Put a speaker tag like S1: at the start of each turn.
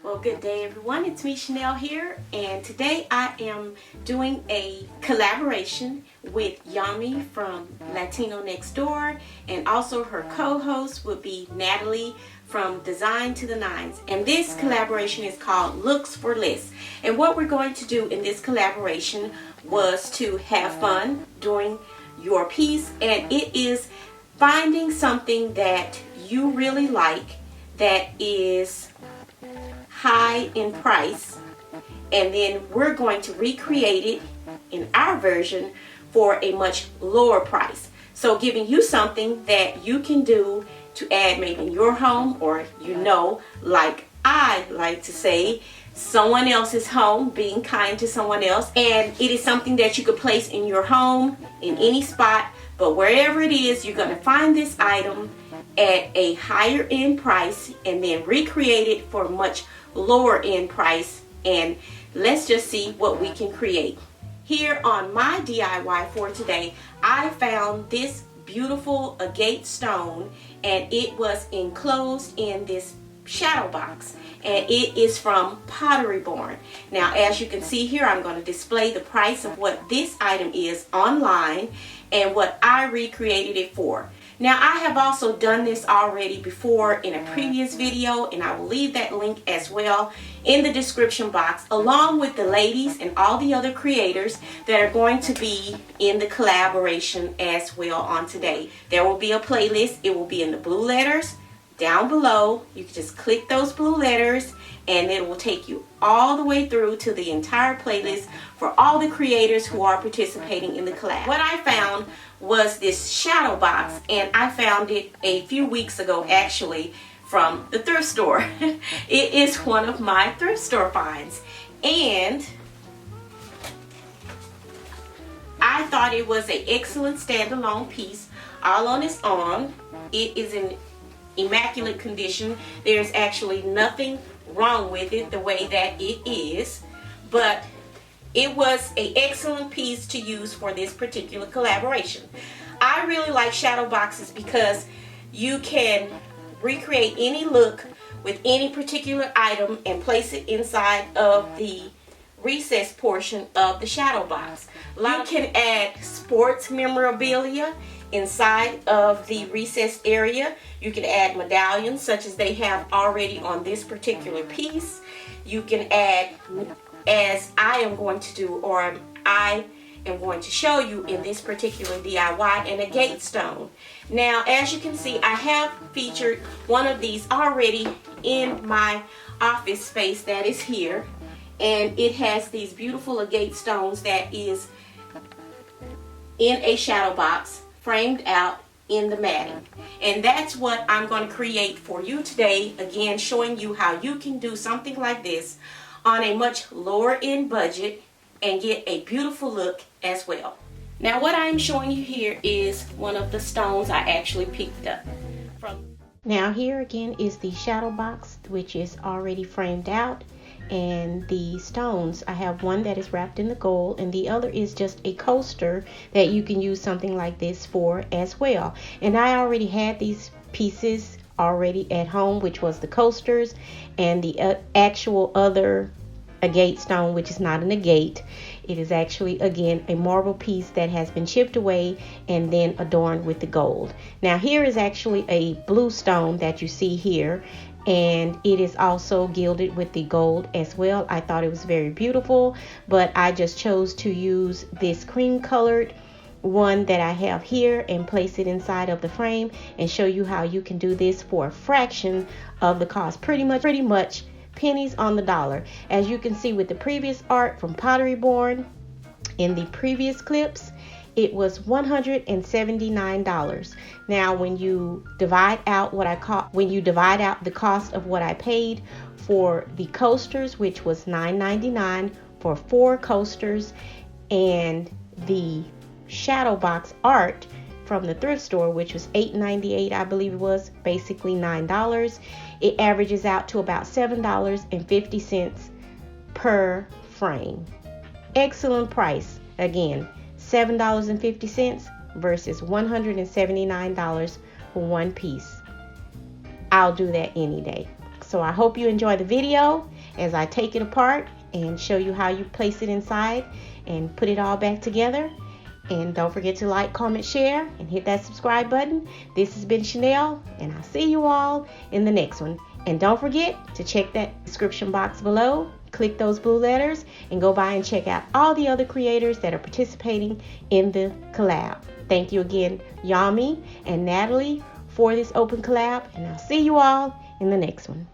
S1: Well, good day everyone, it's me Chanel here, and today I am doing a collaboration with YAMI from Latina Next Door, and also her co-host would be Natalie from Design to the Nines. And this collaboration is called Looks for Less. And what we're going to do in this collaboration was to have fun doing your piece, and it is finding something that you really like that is high in price, and then we're going to recreate it in our version for a much lower price. So giving you something that you can do to add maybe in your home, or like I like to say, someone else's home, being kind to someone else. And it is something that you could place in your home in any spot, but wherever it is, you're going to find this item at a higher end price and then recreate it for a much lower end price. And let's just see what we can create. Here on my DIY for today, I found this beautiful agate stone, and it was enclosed in this shadow box, and it is from Pottery Barn. Now, as you can see here, I'm going to display the price of what this item is online and what I recreated it for. Now, I have also done this already before in a previous video, and I will leave that link as well in the description box, along with the ladies and all the other creators that are going to be in the collaboration as well on today. There will be a playlist. It will be in the blue letters down below. You can just click those blue letters and it will take you all the way through to the entire playlist for all the creators who are participating in the collab. What I found was this shadow box, and I found it a few weeks ago actually from the thrift store. It is one of my thrift store finds, and I thought it was an excellent standalone piece all on its own. It is in immaculate condition. There's actually nothing wrong with it the way that it is, but it was an excellent piece to use for this particular collaboration. I really like shadow boxes because you can recreate any look with any particular item and place it inside of the recessed portion of the shadow box. You can add sports memorabilia inside of the recessed area. You can add medallions such as they have already on this particular piece. You can add, as I am going to do, or I am going to show you in this particular DIY, an agate stone. Now, as you can see, I have featured one of these already in my office space that is here, and it has these beautiful agate stones that is in a shadow box, framed out in the matting. And that's what I'm going to create for you today, again showing you how you can do something like this on a much lower end budget and get a beautiful look as well. Now, what I'm showing you here is one of the stones I actually picked up from. Now, here again is the shadow box, which is already framed out, and the stones, I have one that is wrapped in the gold, and the other is just a coaster that you can use something like this for as well. And I already had these pieces already at home, which was the coasters and the actual other agate stone, which is not an agate. It is actually, again, a marble piece that has been chipped away and then adorned with the gold. Now, here is actually a blue stone that you see here, and it is also gilded with the gold as well. I thought it was very beautiful, but I just chose to use this cream colored one that I have here and place it inside of the frame and show you how you can do this for a fraction of the cost. Pretty much pennies on the dollar. As you can see with the previous art from Pottery Barn in the previous clips, it was $179. Now, when you divide out the cost of what I paid for the coasters, which was $9.99 for 4 coasters, and the shadow box art from the thrift store, which was $8.98, I believe it was, basically $9, it averages out to about $7.50 per frame. Excellent price. Again, $7.50 versus $179 for one piece. I'll do that any day. So I hope you enjoy the video, as I take it apart and show you how you place it inside and put it all back together. And don't forget to like, comment, share, and hit that subscribe button. This has been Chanel, and I'll see you all in the next one. And don't forget to check that description box below. Click those blue letters and go by and check out all the other creators that are participating in the collab. Thank you again, YAMI and Natalie, for this open collab, and I'll see you all in the next one.